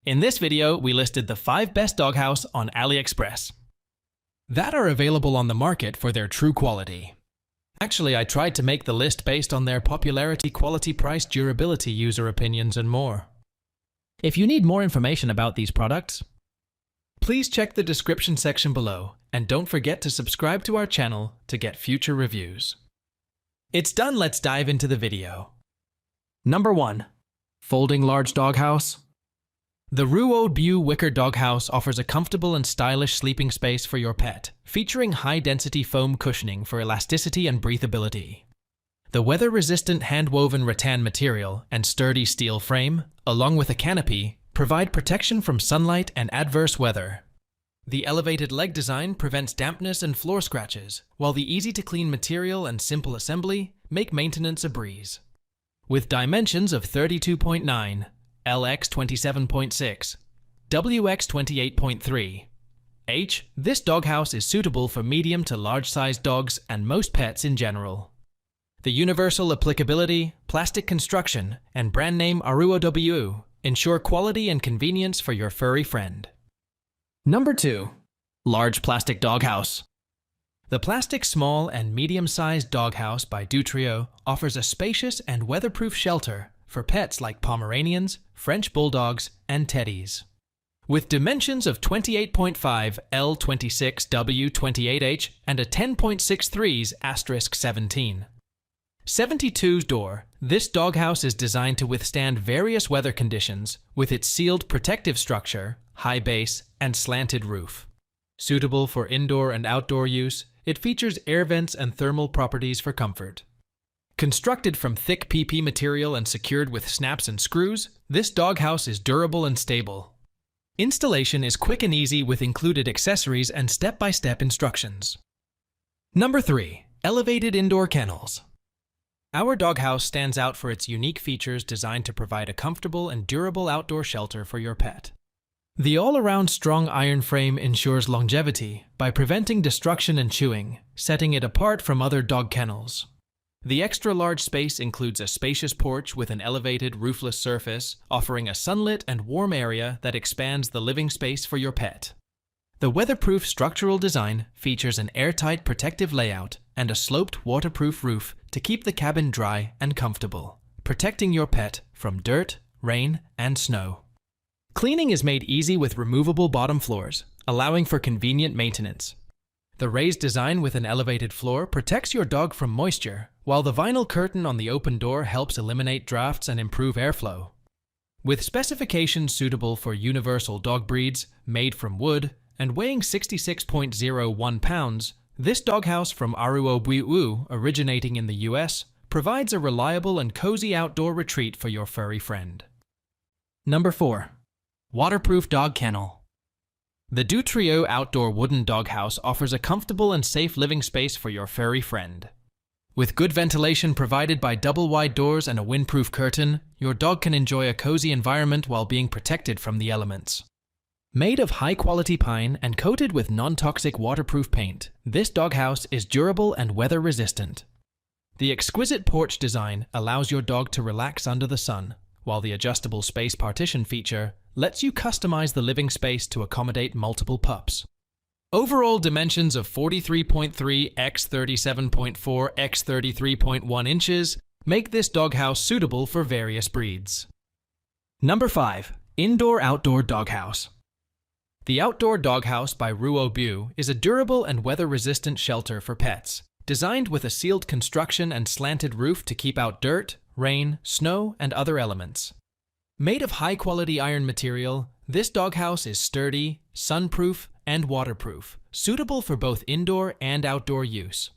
In this video, we listed the 5 best doghouse on AliExpress that are available on the market for their true quality. Actually, I tried to make the list based on their popularity, quality, price, durability, user opinions, and more. If you need more information about these products, please check the description section below, and don't forget to subscribe to our channel to get future reviews. It's done, let's dive into the video. Number 1. Folding Large Doghouse. The Ruo Bu Wicker Doghouse offers a comfortable and stylish sleeping space for your pet, featuring high-density foam cushioning for elasticity and breathability. The weather-resistant hand-woven rattan material and sturdy steel frame, along with a canopy, provide protection from sunlight and adverse weather. The elevated leg design prevents dampness and floor scratches, while the easy-to-clean material and simple assembly make maintenance a breeze. With dimensions of 32.9, LX 27.6, WX 28.3 H, this doghouse is suitable for medium to large-sized dogs and most pets in general. The universal applicability, plastic construction, and brand name Ruo Bu ensure quality and convenience for your furry friend. Number 2. Large Plastic Doghouse. The plastic small and medium-sized doghouse by Dutrio offers a spacious and weatherproof shelter for pets like Pomeranians, French Bulldogs, and Teddies. With dimensions of 28.5 L26 W28H and a 10.63s *17. 72 door, this doghouse is designed to withstand various weather conditions with its sealed protective structure, high base, and slanted roof. Suitable for indoor and outdoor use, it features air vents and thermal properties for comfort. Constructed from thick PP material and secured with snaps and screws, this doghouse is durable and stable. Installation is quick and easy with included accessories and step-by-step instructions. Number 3. Elevated Indoor Kennels. Our doghouse stands out for its unique features designed to provide a comfortable and durable outdoor shelter for your pet. The all-around strong iron frame ensures longevity by preventing destruction and chewing, setting it apart from other dog kennels. The extra-large space includes a spacious porch with an elevated, roofless surface, offering a sunlit and warm area that expands the living space for your pet. The weatherproof structural design features an airtight protective layout and a sloped waterproof roof to keep the cabin dry and comfortable, protecting your pet from dirt, rain, and snow. Cleaning is made easy with removable bottom floors, allowing for convenient maintenance. The raised design with an elevated floor protects your dog from moisture, while the vinyl curtain on the open door helps eliminate drafts and improve airflow. With specifications suitable for universal dog breeds, made from wood, and weighing 66.01 pounds, this doghouse from Ruo Bu, originating in the US, provides a reliable and cozy outdoor retreat for your furry friend. Number 4. Waterproof Dog Kennel. The Dutrio outdoor wooden doghouse offers a comfortable and safe living space for your furry friend. With good ventilation provided by double-wide doors and a windproof curtain, your dog can enjoy a cozy environment while being protected from the elements. Made of high-quality pine and coated with non-toxic waterproof paint, this doghouse is durable and weather-resistant. The exquisite porch design allows your dog to relax under the sun, while the adjustable space partition feature lets you customize the living space to accommodate multiple pups. Overall dimensions of 43.3 x 37.4 x 33.1 inches make this doghouse suitable for various breeds. Number 5. Indoor-Outdoor Doghouse. The Outdoor Doghouse by Ruo Bu is a durable and weather-resistant shelter for pets, designed with a sealed construction and slanted roof to keep out dirt, rain, snow, and other elements. Made of high-quality iron material, this doghouse is sturdy, sunproof, and waterproof, suitable for both indoor and outdoor use.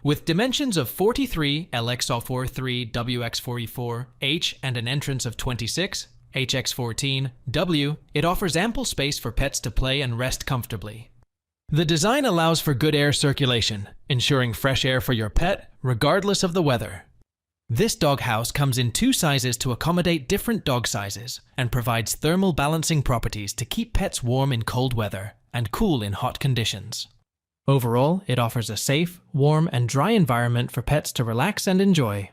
With dimensions of 43 LX43 WX44 H and an entrance of 26 HX14 W, it offers ample space for pets to play and rest comfortably. The design allows for good air circulation, ensuring fresh air for your pet, regardless of the weather. This doghouse comes in 2 sizes to accommodate different dog sizes and provides thermal balancing properties to keep pets warm in cold weather and cool in hot conditions. Overall, it offers a safe, warm, and dry environment for pets to relax and enjoy.